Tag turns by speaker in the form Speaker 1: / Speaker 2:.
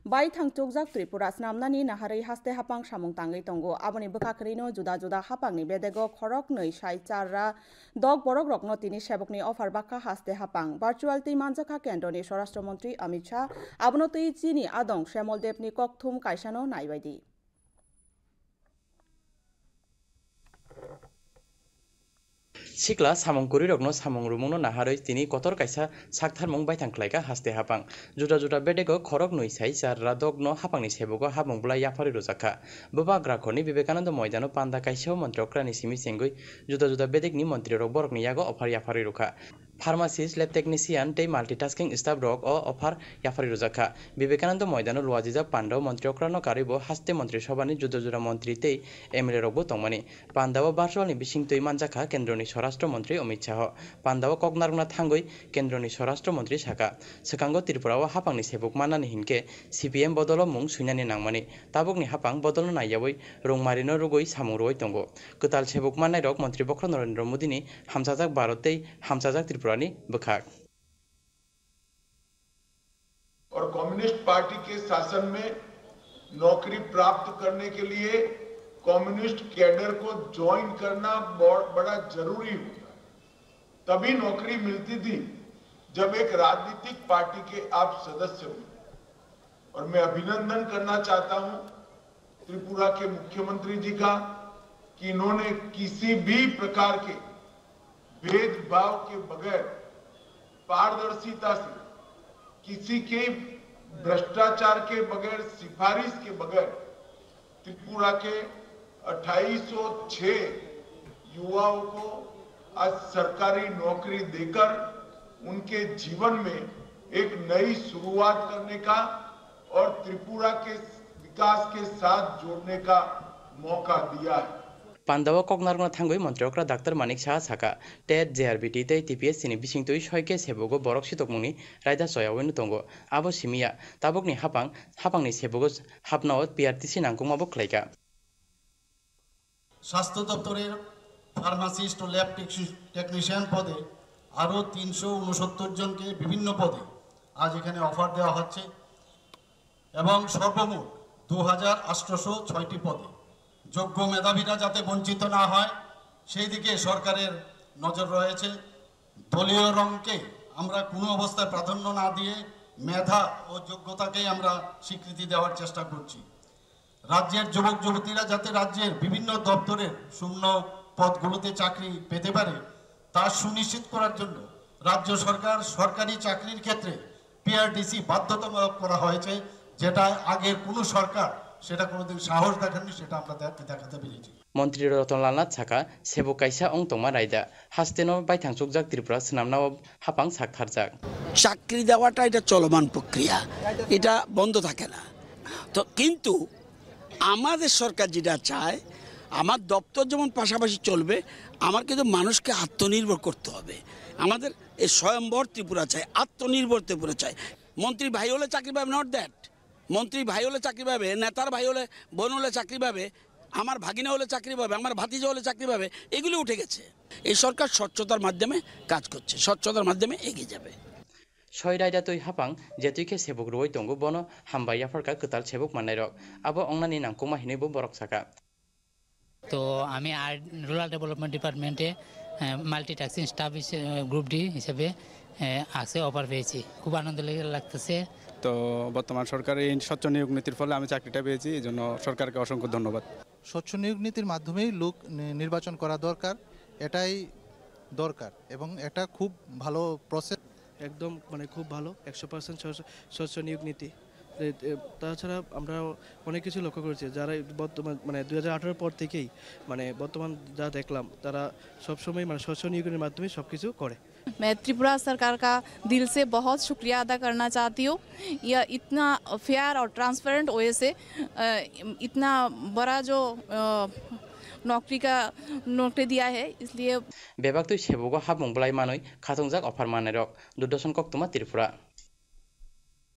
Speaker 1: bai thangchukjak Tripura snamnani naharai haste hapang samung tangai tongo aboni bwkhakrino juda juda hapangni bedego khorok nei sai charra dog borok rokno tini sebokni offer bakha haste hapang virtual tei manjakha kendroni Swarashtra Mantri Amit Shah abono tei chini adong Shyamol Devni kokthum kaisano naibaidi
Speaker 2: Sikla samongkuri rokno samongrumungno naharoi tini kotor kaisa saktharmung baithangklaika haste hapang juda juda bedego khorok noi sai charra dogno hapangni sebogo hamongbla yapari rojakha boba grakhoni Vivekananda moidano panda kaisa montrokrani simi sengoi juda juda bedekni montri rok borokni yago offer yapari rokha Pharmacist, lab technician, tei multitasking staff rok o offer yapari rojakha Vivekananda moidano luajijak pandao montriokrano karibo haste montri sobani juda juda montri tei MLA rokbo tongmani pandao virtualni bisingtoi manjakha kendroni Swarashtra Mantri Amit Shah pandao koknargna thangoi kendroni Swarashtra Mantri Saka Sekango Tripurao hapangni sebuk manani hinke CPM bodolo mung suinani nangmani tabukni hapang bodolo naiyawoi rongmarino rugoi samungroi tongo Kwtal sebuk manai rok Mantri Bokro Narendra Modini hamsajak Bharat tei hamsajak Tripurani bwkhak
Speaker 3: और communist party के शासन में नौकरी प्राप्त करने के लिए communist cadre को ज्वाइन करना बड़ा जरूरी होता तभी नौकरी मिलती थी जब एक राजनीतिक पार्टी के आप सदस्य हुए और मैं अभिनंदन करना चाहता हूं त्रिपुरा के मुख्यमंत्री जी का कि इन्होंने किसी भी प्रकार के भेदभाव के बगैर पारदर्शिता से किसी के भ्रष्टाचार के बगैर सिफारिश के बगैर त्रिपुरा के 2806 युवाओं को आज सरकारी नौकरी देकर उनके जीवन में एक नई शुरुआत करने का और त्रिपुरा के विकास के साथ जोड़ने का मौका दिया है
Speaker 2: Pandao koknargna thangoi montriokra Dr. Manik Shah Saka TET JRBT tei TPS ni bisingtoi soike sebogo borok sitokmungni raida soyawenu tongo abo simia tabukni hapangni sebogo hapnao PRTC nangkungmabo khlaika
Speaker 4: স্বাস্থ্য দপ্তরের ফার্মাসিস্ট ও lab technician পদে আরও ৩৬৯ জনকে বিভিন্ন পদে আজ এখানে offer দেওয়া হচ্ছে এবং সর্বমোট ২৮০৬টি পদে যোগ্য মেধাবীরা যাতে বঞ্চিত না হয় সেই দিকে সরকারের নজর রয়েছে দলীয় রঙকে আমরা কোনো অবস্থায় প্রাধান্য না দিয়ে মেধা ও যোগ্যতাকেই আমরা স্বীকৃতি দেওয়ার চেষ্টা করছি রাজ্যের যুবক যুবতীরা যাতে রাজ্যের বিভিন্ন দপ্তরের শূন্য পদগুলোতে চাকরি পেতে পারে তা সুনিশ্চিত করার জন্য রাজ্য সরকার সরকারি চাকরির ক্ষেত্রে পিআরটিসি বাধ্যতামূলক করা হয়েছে যেটা আগের কোনো সরকার সেটা কোনোদিন সাহস দেখাননি সেটা আমরা দেখাতে পেরেছি
Speaker 2: মন্ত্রী রতনলাল নাথ সাকা সেবক কাইসা অংতমা রায়দা হাস্তেনো বাইথাংচুকজাক ত্রিপুরা স্নামনাও হাপাং সাকথারজাক
Speaker 5: চাকরি দেওয়াটা এটা চলমান প্রক্রিয়া এটা বন্ধ থাকে না তো কিন্তু আমাদের সরকার যেটা চায় আমার দপ্তর যেমন পাশাপাশি চলবে আমার কিন্তু মানুষকে আত্মনির্ভর করতে হবে আমাদের এই স্বয়ম্বর ত্রিপুরা চাই আত্মনির্ভর ত্রিপুরা চাই মন্ত্রী ভাই হলে চাকরি পাবে নট দ্যাট মন্ত্রী ভাই হলে চাকরি পাবে নেতার ভাই হলে বোন হলে চাকরি পাবে আমার ভাগিনা হলে চাকরি পাবে আমার ভাতিজা হলে চাকরি পাবে এগুলো উঠে গেছে এই সরকার স্বচ্ছতার মাধ্যমে কাজ করছে স্বচ্ছতার মাধ্যমে এগিয়ে যাবে
Speaker 2: ছয় রায়দা তৈ হাপাং যেতুইকে সেবক রুই দঙ্গু বনো হামবাইয়া ফরকা কতাল সেবক মানাই রক আবো অংনানি নাংকুমা হিনেবো বরক সাকা
Speaker 6: তো আমি রুরাল ডেভেলপমেন্ট ডিপার্টমেন্টে মাল্টিটাস্কিং স্টাফ গ্রুপ ডি হিসেবে আসে অফার পেয়েছি খুব আনন্দ লাগতেছে
Speaker 7: তো বর্তমান সরকারের এই স্বচ্ছ নিয়োগ নীতির ফলে আমি চাকরিটা পেয়েছি এই জন্য সরকারকে অসংখ্য ধন্যবাদ
Speaker 8: স্বচ্ছ নিয়োগ নীতির মাধ্যমেই লোক নির্বাচন করা দরকার এটাই দরকার এবং এটা খুব ভালো প্রসেস
Speaker 9: একদম মানে খুব ভালো 100% স্বচ্ছ নিয়োগ নীতি তাছাড়া আমরা অনেক কিছু লক্ষ্য করেছি যারা বর্তমান মানে 2018 পর থেকেই মানে বর্তমান যা দেখলাম তারা সবসময় মানে স্বচ্ছ নিয়োগের মাধ্যমে সব কিছু করে
Speaker 10: मैं त्रिपुरा सरकार का दिल से बहुत शुक्रिया अदा करना चाहती हूँ यह इतना फेयर और ट्रांसपेरेंट वे से इतना बड़ा जो नौकरी दिया है इसलिए
Speaker 2: बेबाक तो सेबोगो हाबमुंगब्लाय मानोय खाथंजाक अफार माने रक दुदर्शन कक्तमा त्रिपुरा